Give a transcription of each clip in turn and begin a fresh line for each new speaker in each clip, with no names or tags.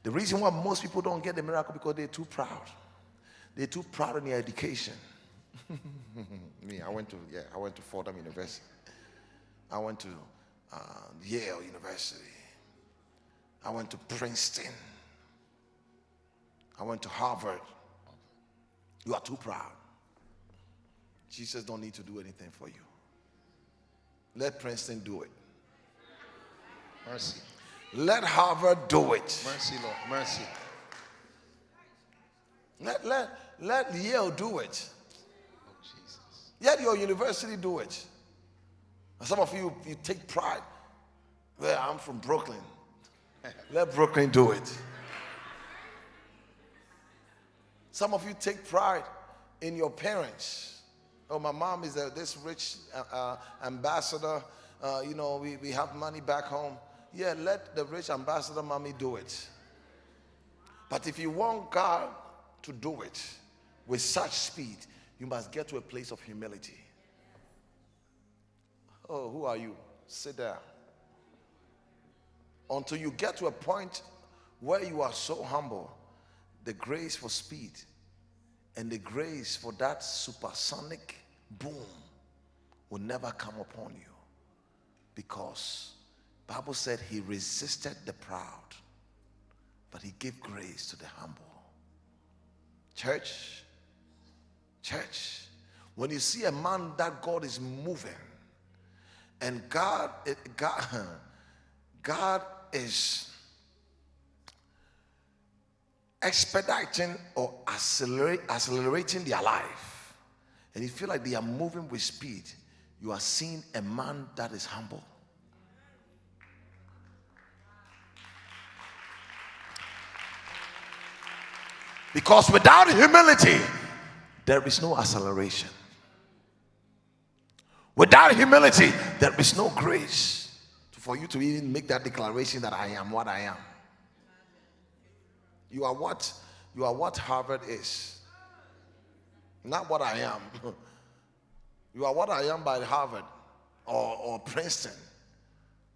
The reason why most people don't get the miracle because they're too proud. They're too proud in their education. Me, I went to Fordham University. I went to Yale University. I went to Princeton. I went to Harvard. You are too proud. Jesus don't need to do anything for you. Let Princeton do it.
Mercy.
Let Harvard do it.
Mercy, Lord. Mercy.
Let Yale do it.
Oh, Jesus.
Let your university do it. Some of you take pride. Well, I'm from Brooklyn. Let Brooklyn do it. Some of you take pride in your parents. Oh, my mom is this rich ambassador. We have money back home. Yeah, let the rich ambassador mommy do it. But if you want God to do it with such speed, you must get to a place of humility. Oh, who are you? Sit down. Until you get to a point where you are so humble, the grace for speed and the grace for that supersonic boom will never come upon you. Because the Bible said he resisted the proud, but he gave grace to the humble. Church, when you see a man that God is moving, and God is expediting or accelerating their life, and you feel like they are moving with speed, you are seeing a man that is humble. Because without humility, there is no acceleration. Without humility, there is no grace for you to even make that declaration that I am what I am. You are what Harvard is, not what I am. You are what I am by Harvard or Princeton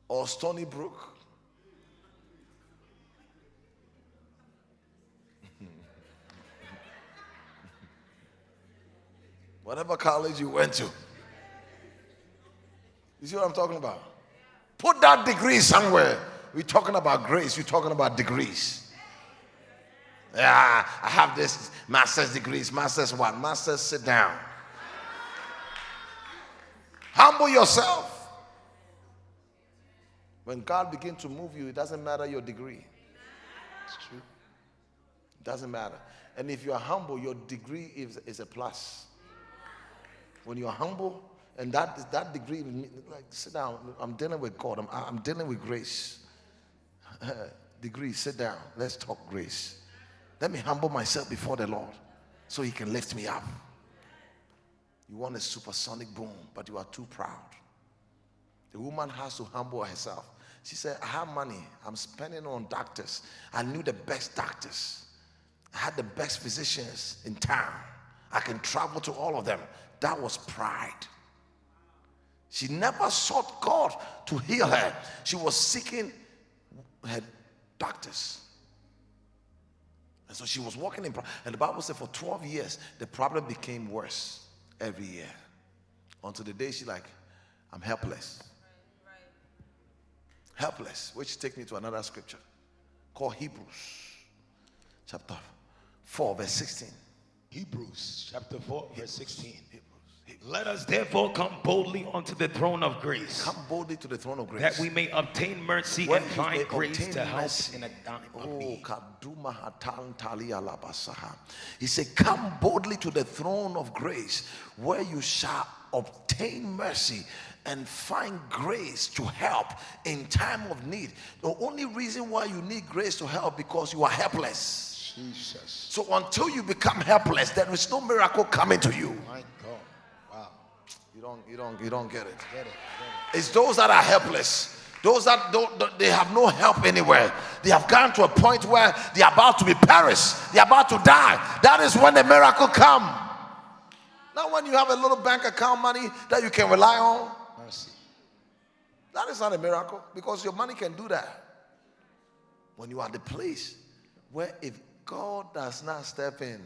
or Stony Brook. Whatever college you went to. You see what I'm talking about? Put that degree somewhere. We're talking about grace. We're talking about degrees. Yeah, I have this master's degrees. Master's what? Master's sit down. Humble yourself. When God begins to move you, it doesn't matter your degree. It's true. It doesn't matter. And if you are humble, your degree is a plus. When you are humble, and that degree, like sit down. I'm dealing with God. I'm dealing with grace. Degree, sit down. Let's talk grace. Let me humble myself before the Lord so he can lift me up. You want a supersonic boom, but you are too proud. The woman has to humble herself. She said, I have money. I'm spending on doctors. I knew the best doctors. I had the best physicians in town. I can travel to all of them. That was pride. She never sought God to heal her. She was seeking her doctors. And so she was walking in pride. And the Bible said for 12 years, the problem became worse every year. Until the day she's like, I'm helpless. Right. Helpless. Which takes me to another scripture called Hebrews chapter 4 verse 16.
Hebrews chapter 4 verse 16.
Let us therefore come boldly unto the throne of grace.
Come boldly to the throne of grace.
That we may obtain mercy and find grace to help in a time of need.
He said, come boldly to the throne of grace where you shall obtain mercy and find grace to help in time of need. The only reason why you need grace to help because you are helpless.
Jesus.
So until you become helpless, there is no miracle coming to you.
My God. Wow.
You don't get it. It's those that are helpless. Those that they have no help anywhere. They have gone to a point where they are about to be perished. They are about to die. That is when the miracle comes. Not when you have a little bank account money that you can rely on.
Mercy.
That is not a miracle because your money can do that. When you are at the place where if God does not step in,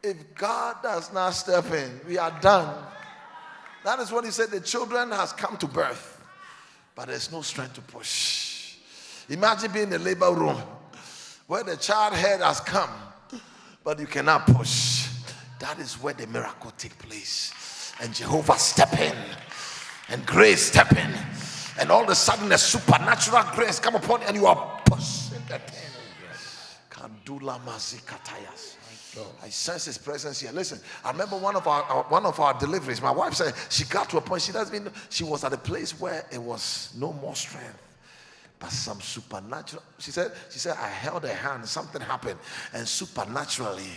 if God does not step in, we are done. That is what he said. The children has come to birth, but there's no strength to push. Imagine being in the labor room where the child head has come, but you cannot push. That is where the miracle takes place. And Jehovah step in, and grace step in, and all of a sudden a supernatural grace come upon you, and you are pushing the thing. Kandula mazikatayas. I sense his presence here. Listen, I remember one of our deliveries. My wife said she got to a point she was at a place where it was no more strength, but some supernatural. She said I held her hand. Something happened, and supernaturally,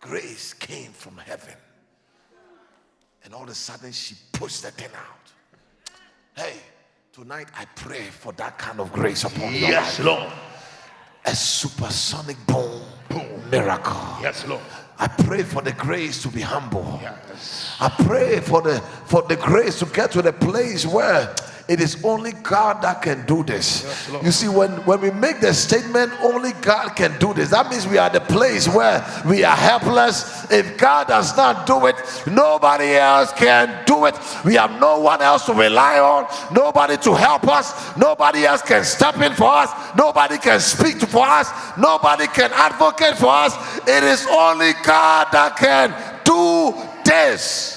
grace came from heaven, and all of a sudden she pushed the thing out. Hey, tonight I pray for that kind of grace upon you.
Yes, Lord.
A supersonic boom miracle.
Yes, Lord.
I pray for the grace to be humble.
Yes.
I pray for the grace to get to the place where it is only God that can do this.
Yes,
you see, when we make the statement only God can do this, that means we are at the place where we are helpless. If God does not do it, nobody else can do it. We have no one else to rely on, nobody to help us, nobody else can step in for us, nobody can speak for us, nobody can advocate for us. It is only God that can do this.